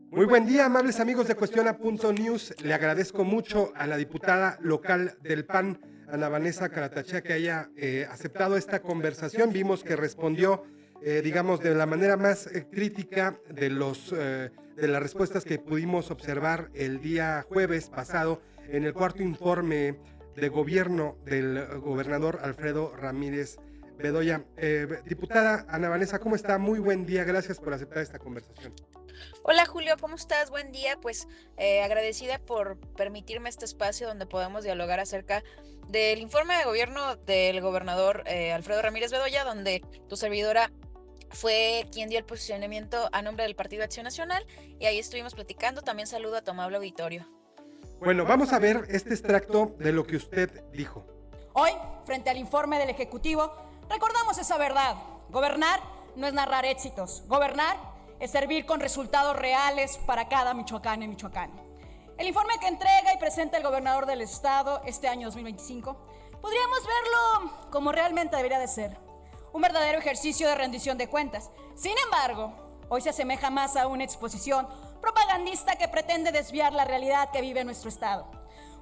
Muy buen día, amables amigos de Cuestiona.news. Le agradezco mucho a la diputada local del PAN, Ana Vanessa Caratachea, que haya aceptado esta conversación. Vimos que respondió, digamos, de la manera más crítica de las respuestas que pudimos observar el día jueves pasado en el cuarto informe de gobierno del gobernador Alfredo Ramírez Bedoya. Diputada Ana Vanessa, ¿cómo está? Muy buen día, gracias por aceptar esta conversación. Hola Julio, ¿cómo estás? Buen día. Pues agradecida por permitirme este espacio donde podemos dialogar acerca del informe de gobierno del gobernador Alfredo Ramírez Bedoya, donde tu servidora fue quien dio el posicionamiento a nombre del Partido Acción Nacional, y ahí estuvimos platicando. También saludo a tu amable auditorio. Bueno, vamos a ver este extracto de lo que usted dijo. Hoy, frente al informe del Ejecutivo, recordamos esa verdad. Gobernar no es narrar éxitos. Gobernar es servir con resultados reales para cada michoacano y michoacana. El informe que entrega y presenta el gobernador del estado este año 2025, podríamos verlo como realmente debería de ser, un verdadero ejercicio de rendición de cuentas. Sin embargo, hoy se asemeja más a una exposición propagandista que pretende desviar la realidad que vive nuestro estado.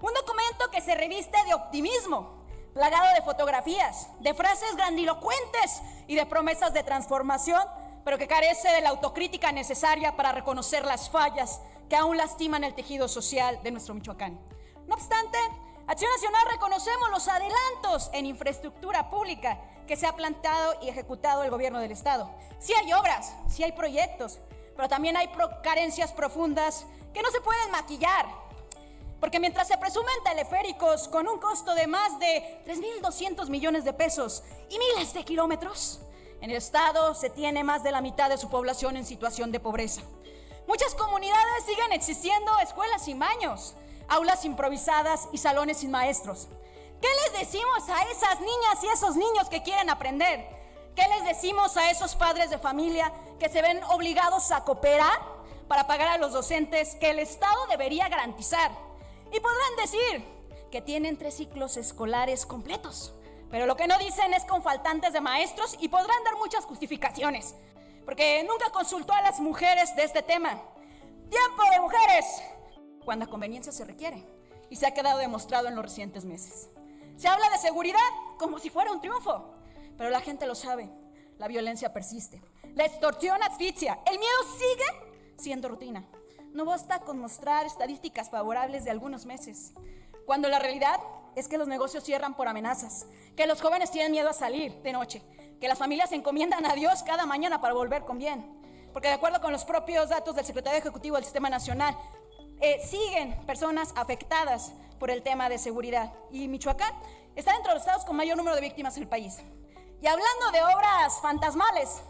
Un documento que se reviste de optimismo, plagado de fotografías, de frases grandilocuentes y de promesas de transformación, pero que carece de la autocrítica necesaria para reconocer las fallas que aún lastiman el tejido social de nuestro Michoacán. No obstante, Acción Nacional reconocemos los adelantos en infraestructura pública que se ha plantado y ejecutado el gobierno del estado. Sí hay obras, sí hay proyectos, pero también hay carencias profundas que no se pueden maquillar. Porque mientras se presumen teleféricos con un costo de más de 3.200 millones de pesos y miles de kilómetros, en el estado se tiene más de la mitad de su población en situación de pobreza. Muchas comunidades siguen existiendo escuelas sin baños, aulas improvisadas y salones sin maestros. ¿Qué les decimos a esas niñas y esos niños que quieren aprender? ¿Qué les decimos a esos padres de familia que se ven obligados a cooperar para pagar a los docentes que el estado debería garantizar? Y podrán decir que tienen 3 ciclos escolares completos, pero lo que no dicen es con faltantes de maestros, y podrán dar muchas justificaciones, porque nunca consultó a las mujeres de este tema. ¡Tiempo de mujeres! Cuando a conveniencia se requiere, y se ha quedado demostrado en los recientes meses. Se habla de seguridad como si fuera un triunfo, pero la gente lo sabe, la violencia persiste, la extorsión asfixia, el miedo sigue siendo rutina. No basta con mostrar estadísticas favorables de algunos meses, cuando la realidad es que los negocios cierran por amenazas, que los jóvenes tienen miedo a salir de noche, que las familias se encomiendan a Dios cada mañana para volver con bien. Porque de acuerdo con los propios datos del Secretario Ejecutivo del Sistema Nacional, siguen personas afectadas por el tema de seguridad. Y Michoacán está dentro de los estados con mayor número de víctimas del país. Y hablando de obras fantasmales,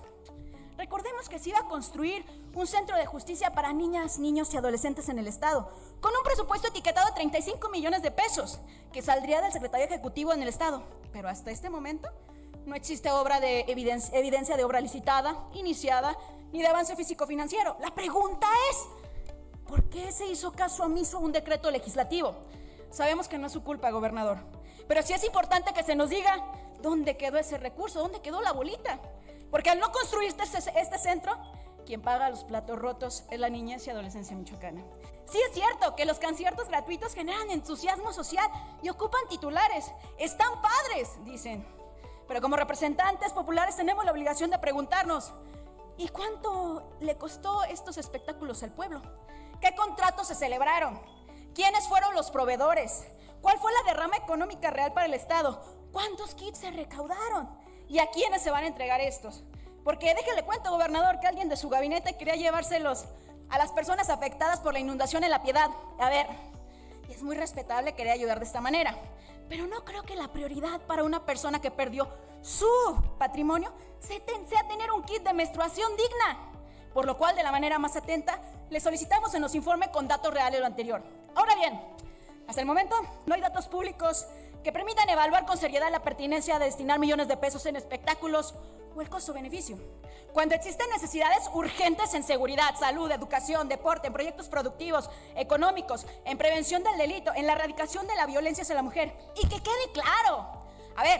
recordemos que se iba a construir un centro de justicia para niñas, niños y adolescentes en el estado, con un presupuesto etiquetado de 35 millones de pesos, que saldría del secretario ejecutivo en el estado. Pero hasta este momento no existe obra de evidencia de obra licitada, iniciada, ni de avance físico-financiero. La pregunta es, ¿por qué se hizo caso omiso a un decreto legislativo? Sabemos que no es su culpa, gobernador, pero sí es importante que se nos diga dónde quedó ese recurso, dónde quedó la bolita. Porque al no construir este centro, quien paga los platos rotos es la niñez y adolescencia michoacana. Sí es cierto que los conciertos gratuitos generan entusiasmo social y ocupan titulares. Están padres, dicen. Pero como representantes populares tenemos la obligación de preguntarnos, ¿y cuánto le costó estos espectáculos al pueblo? ¿Qué contratos se celebraron? ¿Quiénes fueron los proveedores? ¿Cuál fue la derrama económica real para el estado? ¿Cuántos kits se recaudaron? ¿Y a quiénes se van a entregar estos? Porque déjele cuento, gobernador, que alguien de su gabinete quería llevárselos a las personas afectadas por la inundación en La Piedad. A ver, es muy respetable querer ayudar de esta manera, pero no creo que la prioridad para una persona que perdió su patrimonio sea tener un kit de menstruación digna. Por lo cual, de la manera más atenta, le solicitamos que nos informe con datos reales lo anterior. Ahora bien, hasta el momento no hay datos públicos que permitan evaluar con seriedad la pertinencia de destinar millones de pesos en espectáculos o el costo-beneficio, cuando existen necesidades urgentes en seguridad, salud, educación, deporte, en proyectos productivos, económicos, en prevención del delito, en la erradicación de la violencia hacia la mujer. Y que quede claro, a ver,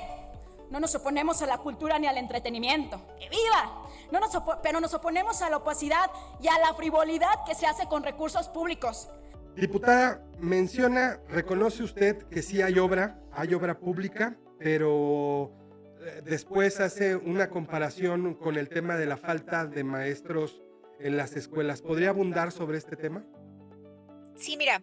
no nos oponemos a la cultura ni al entretenimiento, ¡que viva! pero nos oponemos a la opacidad y a la frivolidad que se hace con recursos públicos. Diputada, reconoce usted que sí hay obra pública, pero después hace una comparación con el tema de la falta de maestros en las escuelas. ¿Podría abundar sobre este tema? Sí, mira,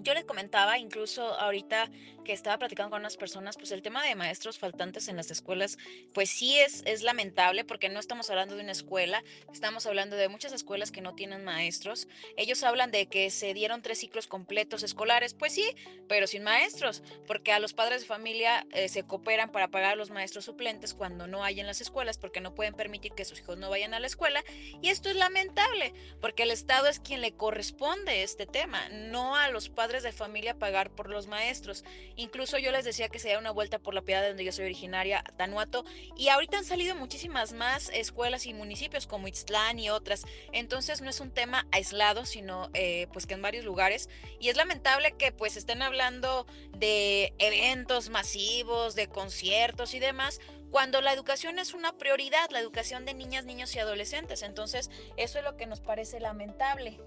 yo les comentaba, incluso ahorita que estaba platicando con unas personas, pues el tema de maestros faltantes en las escuelas, pues sí es lamentable, porque no estamos hablando de una escuela, estamos hablando de muchas escuelas que no tienen maestros. Ellos hablan de que se dieron 3 ciclos completos escolares, pues sí, pero sin maestros, porque a los padres de familia se cooperan para pagar a los maestros suplentes cuando no hay en las escuelas, porque no pueden permitir que sus hijos no vayan a la escuela, y esto es lamentable, porque el Estado es quien le corresponde este tema, no a los padres de familia pagar por los maestros. Incluso yo les decía que se diera una vuelta por la Piedad, de donde yo soy originaria, Tanuato, y ahorita han salido muchísimas más escuelas y municipios como Ixtlán y otras. Entonces no es un tema aislado, sino pues que en varios lugares, y es lamentable que pues estén hablando de eventos masivos, de conciertos y demás, cuando la educación es una prioridad, la educación de niñas, niños y adolescentes. Entonces eso es lo que nos parece lamentable.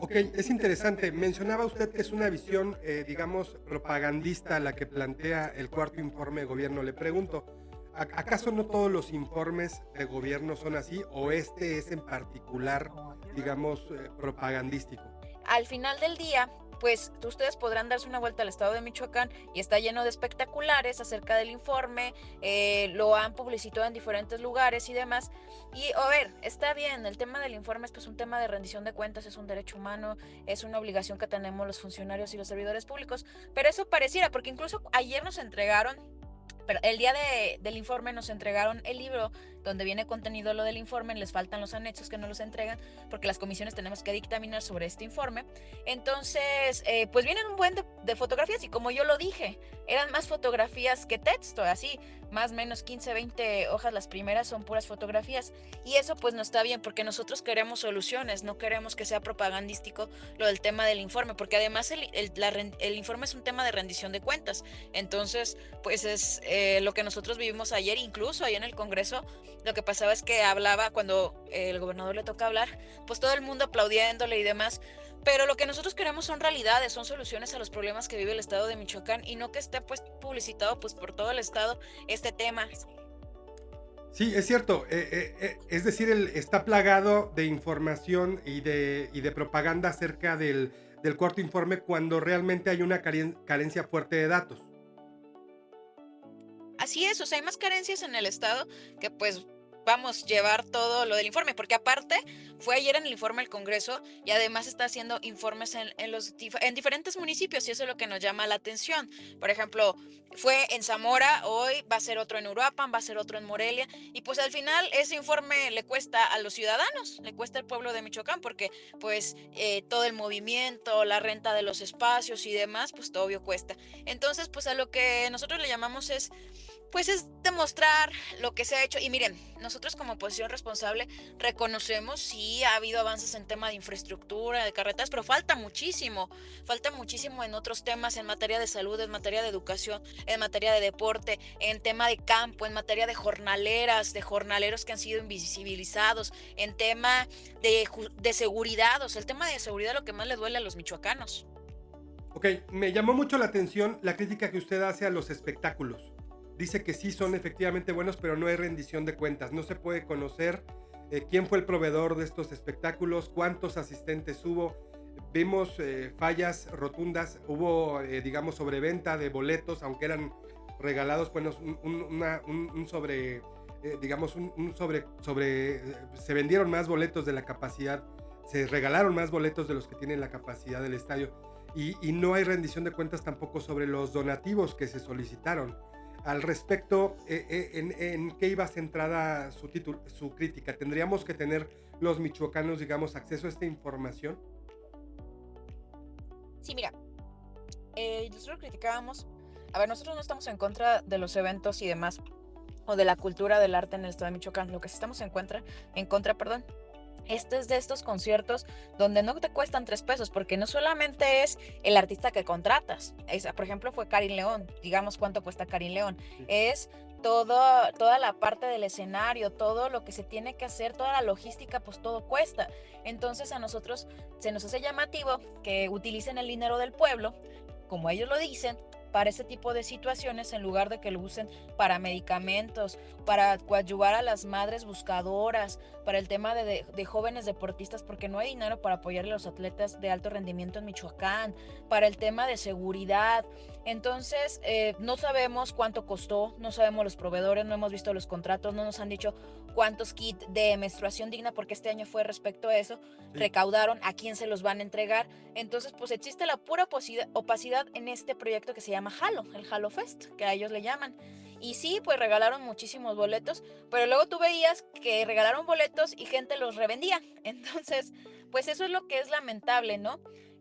Ok, es interesante. Mencionaba usted que es una visión, digamos, propagandista la que plantea el cuarto informe de gobierno. Le pregunto, ¿acaso no todos los informes de gobierno son así, o este es en particular, digamos, propagandístico? Al final del día, pues ustedes podrán darse una vuelta al estado de Michoacán y está lleno de espectaculares acerca del informe, lo han publicitado en diferentes lugares y demás. Y a ver, está bien, el tema del informe es pues un tema de rendición de cuentas, es un derecho humano, es una obligación que tenemos los funcionarios y los servidores públicos, pero eso pareciera, porque incluso ayer nos entregaron, pero el día del informe nos entregaron el libro donde viene contenido lo del informe, les faltan los anexos que no los entregan porque las comisiones tenemos que dictaminar sobre este informe. Entonces, pues vienen un buen de fotografías, y como yo lo dije, eran más fotografías que texto, así, más o menos 15, 20 hojas, las primeras son puras fotografías, y eso pues no está bien, porque nosotros queremos soluciones, no queremos que sea propagandístico lo del tema del informe, porque además el informe es un tema de rendición de cuentas. Entonces, pues es lo que nosotros vivimos ayer, incluso ahí en el Congreso. Lo que pasaba es que hablaba, cuando el gobernador le toca hablar, pues todo el mundo aplaudiéndole y demás, pero lo que nosotros queremos son realidades, son soluciones a los problemas que vive el estado de Michoacán, y no que esté pues publicitado pues por todo el estado este tema. Sí, es cierto. Es decir, está plagado de información y de propaganda acerca del cuarto informe, cuando realmente hay una carencia fuerte de datos. Así es, o sea, hay más carencias en el estado que pues vamos a llevar todo lo del informe, porque aparte fue ayer en el informe del Congreso, y además está haciendo informes en diferentes municipios, y eso es lo que nos llama la atención. Por ejemplo, fue en Zamora, hoy va a ser otro en Uruapan, va a ser otro en Morelia, y pues al final ese informe le cuesta a los ciudadanos, le cuesta al pueblo de Michoacán, porque pues todo el movimiento, la renta de los espacios y demás, pues todo obvio cuesta. Entonces, pues a lo que nosotros le llamamos es demostrar lo que se ha hecho. Y miren, nosotros como oposición responsable reconocemos si ha habido avances en tema de infraestructura, de carreteras, pero falta muchísimo en otros temas, en materia de salud, en materia de educación, en materia de deporte, en tema de campo, en materia de jornaleras, de jornaleros que han sido invisibilizados, en tema de seguridad. O sea, el tema de seguridad es lo que más le duele a los michoacanos. Ok, me llamó mucho la atención la crítica que usted hace a los espectáculos. Dice que sí son efectivamente buenos, pero no hay rendición de cuentas. No se puede conocer quién fue el proveedor de estos espectáculos, cuántos asistentes hubo. Vimos fallas rotundas, hubo, digamos, sobreventa de boletos, aunque eran regalados, bueno, se vendieron más boletos de la capacidad, se regalaron más boletos de los que tienen la capacidad del estadio. Y no hay rendición de cuentas tampoco sobre los donativos que se solicitaron. Al respecto, ¿en qué iba centrada su crítica? ¿Tendríamos que tener los michoacanos, digamos, acceso a esta información? Sí, mira, nosotros criticábamos, a ver, nosotros no estamos en contra de los eventos y demás, o de la cultura del arte en el estado de Michoacán. Lo que sí estamos en contra, este es de estos conciertos donde no te cuestan 3 pesos, porque no solamente es el artista que contratas. Por ejemplo, fue Karin León. Digamos cuánto cuesta Karin León. Sí. Es toda la parte del escenario, todo lo que se tiene que hacer, toda la logística, pues todo cuesta. Entonces a nosotros se nos hace llamativo que utilicen el dinero del pueblo, como ellos lo dicen, para ese tipo de situaciones en lugar de que lo usen para medicamentos, para coadyuvar a las madres buscadoras, para el tema de jóvenes deportistas, porque no hay dinero para apoyar a los atletas de alto rendimiento en Michoacán, para el tema de seguridad. Entonces, no sabemos cuánto costó, no sabemos los proveedores, no hemos visto los contratos, no nos han dicho cuántos kits de menstruación digna, porque este año fue respecto a eso, recaudaron, a quién se los van a entregar. Entonces, pues existe la pura opacidad en este proyecto que se llama Halo, el Halo Fest, que a ellos le llaman. Y sí, pues regalaron muchísimos boletos, pero luego tú veías que regalaron boletos y gente los revendía. Entonces, pues eso es lo que es lamentable, ¿no?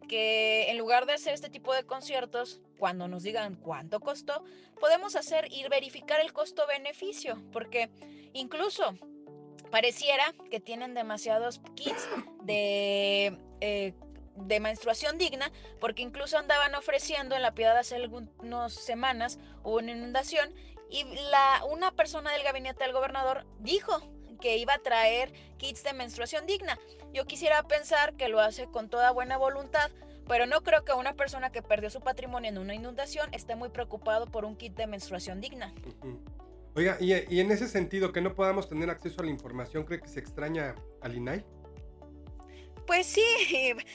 Que en lugar de hacer este tipo de conciertos, cuando nos digan cuánto costó, podemos verificar el costo-beneficio, porque incluso pareciera que tienen demasiados kits de menstruación digna, porque incluso andaban ofreciendo en La Piedad hace algunas semanas, hubo una inundación, y una persona del gabinete del gobernador dijo que iba a traer kits de menstruación digna. Yo quisiera pensar que lo hace con toda buena voluntad, pero no creo que una persona que perdió su patrimonio en una inundación esté muy preocupado por un kit de menstruación digna. Oiga, y en ese sentido, que no podamos tener acceso a la información, ¿cree que se extraña al INAI? Pues sí,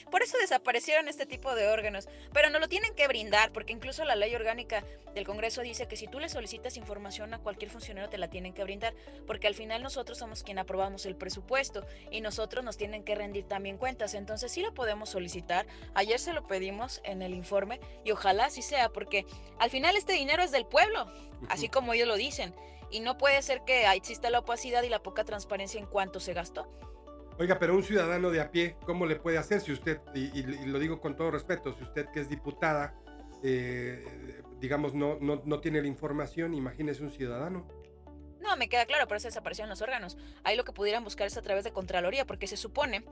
por eso desaparecieron este tipo de órganos, pero nos lo tienen que brindar, porque incluso la ley orgánica del Congreso dice que si tú le solicitas información a cualquier funcionario te la tienen que brindar, porque al final nosotros somos quien aprobamos el presupuesto y nosotros nos tienen que rendir también cuentas, entonces sí lo podemos solicitar. Ayer se lo pedimos en el informe y ojalá así sea, porque al final este dinero es del pueblo, así como ellos lo dicen, y no puede ser que exista la opacidad y la poca transparencia en cuánto se gastó. Oiga, pero un ciudadano de a pie, ¿cómo le puede hacer si usted, y lo digo con todo respeto, si usted que es diputada, digamos, no tiene la información, imagínese un ciudadano? No, me queda claro, por eso desaparecieron los órganos. Ahí lo que pudieran buscar es a través de Contraloría, porque se supone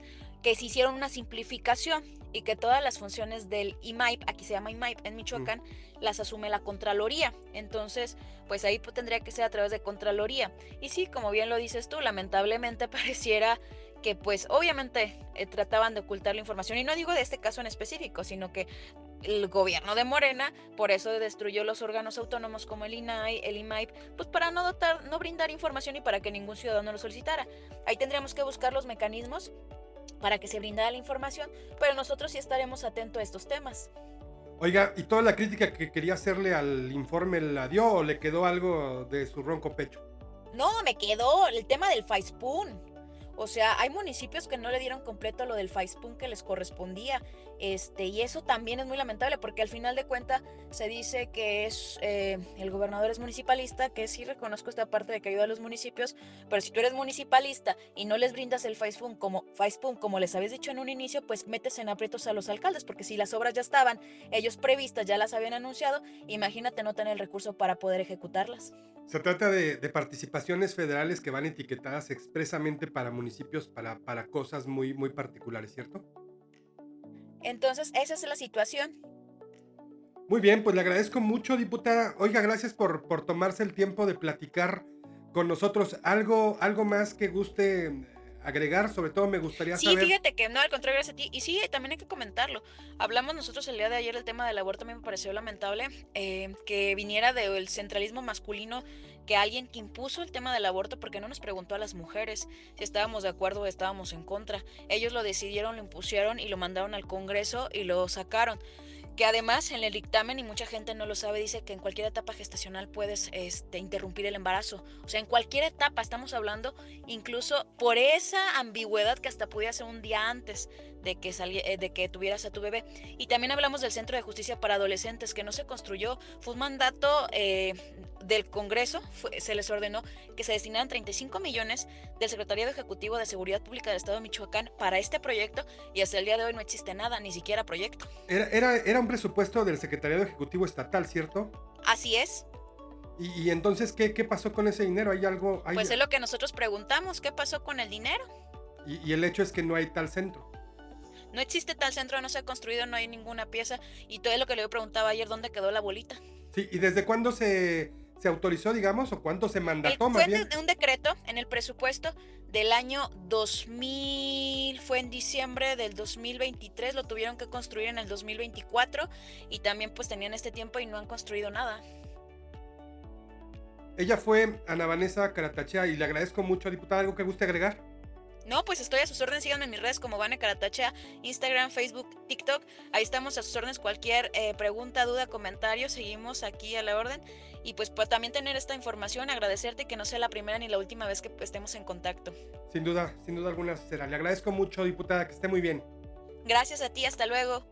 que se hicieron una simplificación y que todas las funciones del IMAIP, aquí se llama IMAIP en Michoacán, las asume la Contraloría. Entonces, pues ahí tendría que ser a través de Contraloría. Y sí, como bien lo dices tú, lamentablemente pareciera que pues obviamente trataban de ocultar la información, y no digo de este caso en específico, sino que el gobierno de Morena por eso destruyó los órganos autónomos como el INAI, el IMAIP, pues para no brindar información y para que ningún ciudadano lo solicitara. Ahí tendríamos que buscar los mecanismos para que se brindara la información, pero nosotros sí estaremos atentos a estos temas. Oiga, ¿y toda la crítica que quería hacerle al informe la dio o le quedó algo de su ronco pecho? No, me quedó el tema del FAISPUN. O sea, hay municipios que no le dieron completo lo del FAISPUN que les correspondía, y eso también es muy lamentable, porque al final de cuentas se dice que el gobernador es municipalista, que sí reconozco esta parte de que ayuda a los municipios, pero si tú eres municipalista y no les brindas el FAISPUN como les habías dicho en un inicio, pues metes en aprietos a los alcaldes, porque si las obras ya estaban ellos previstas, ya las habían anunciado, imagínate no tener el recurso para poder ejecutarlas. Se trata de participaciones federales que van etiquetadas expresamente para municipios, para cosas muy, muy particulares, ¿cierto? Entonces, esa es la situación. Muy bien, pues le agradezco mucho, diputada. Oiga, gracias por tomarse el tiempo de platicar con nosotros. ¿Algo más que guste agregar? Sobre todo me gustaría saber... Sí, fíjate que no, al contrario, gracias a ti. Y sí, también hay que comentarlo. Hablamos nosotros el día de ayer del tema del aborto. A mí me pareció lamentable que viniera del centralismo masculino, que alguien que impuso el tema del aborto, porque no nos preguntó a las mujeres si estábamos de acuerdo o estábamos en contra. Ellos lo decidieron, lo impusieron y lo mandaron al Congreso y lo sacaron. Que además en el dictamen, y mucha gente no lo sabe, dice que en cualquier etapa gestacional puedes interrumpir el embarazo. O sea, en cualquier etapa, estamos hablando incluso por esa ambigüedad que hasta pudiera ser un día antes de que tuvieras a tu bebé. Y también hablamos del Centro de Justicia para Adolescentes, que no se construyó, fue un mandato del Congreso, se les ordenó que se destinaran 35 millones del Secretariado Ejecutivo de Seguridad Pública del Estado de Michoacán para este proyecto, y hasta el día de hoy no existe nada, ni siquiera proyecto. Era un presupuesto del Secretariado Ejecutivo Estatal, ¿cierto? Así es. Y entonces, ¿qué pasó con ese dinero? ¿Hay algo...? Pues es lo que nosotros preguntamos, ¿qué pasó con el dinero? Y el hecho es que no hay tal centro. No existe tal centro, no se ha construido, no hay ninguna pieza, y todo lo que le preguntaba ayer, ¿dónde quedó la bolita? Sí, ¿y desde cuándo se se autorizó, digamos, o cuánto se mandató Fue más bien? un decreto en el presupuesto del año 2000, fue en diciembre del 2023, lo tuvieron que construir en el 2024 y también pues tenían este tiempo y no han construido nada. Ella fue Ana Vanessa Caratachea y le agradezco mucho, diputada. ¿Algo que guste agregar? No, pues estoy a sus órdenes, síganme en mis redes como Vane Caratachea, Instagram, Facebook, TikTok, ahí estamos a sus órdenes, cualquier pregunta, duda, comentario, seguimos aquí a la orden y pues también tener esta información, agradecerte que no sea la primera ni la última vez que estemos en contacto. Sin duda alguna será. Le agradezco mucho, diputada, que esté muy bien. Gracias a ti, hasta luego.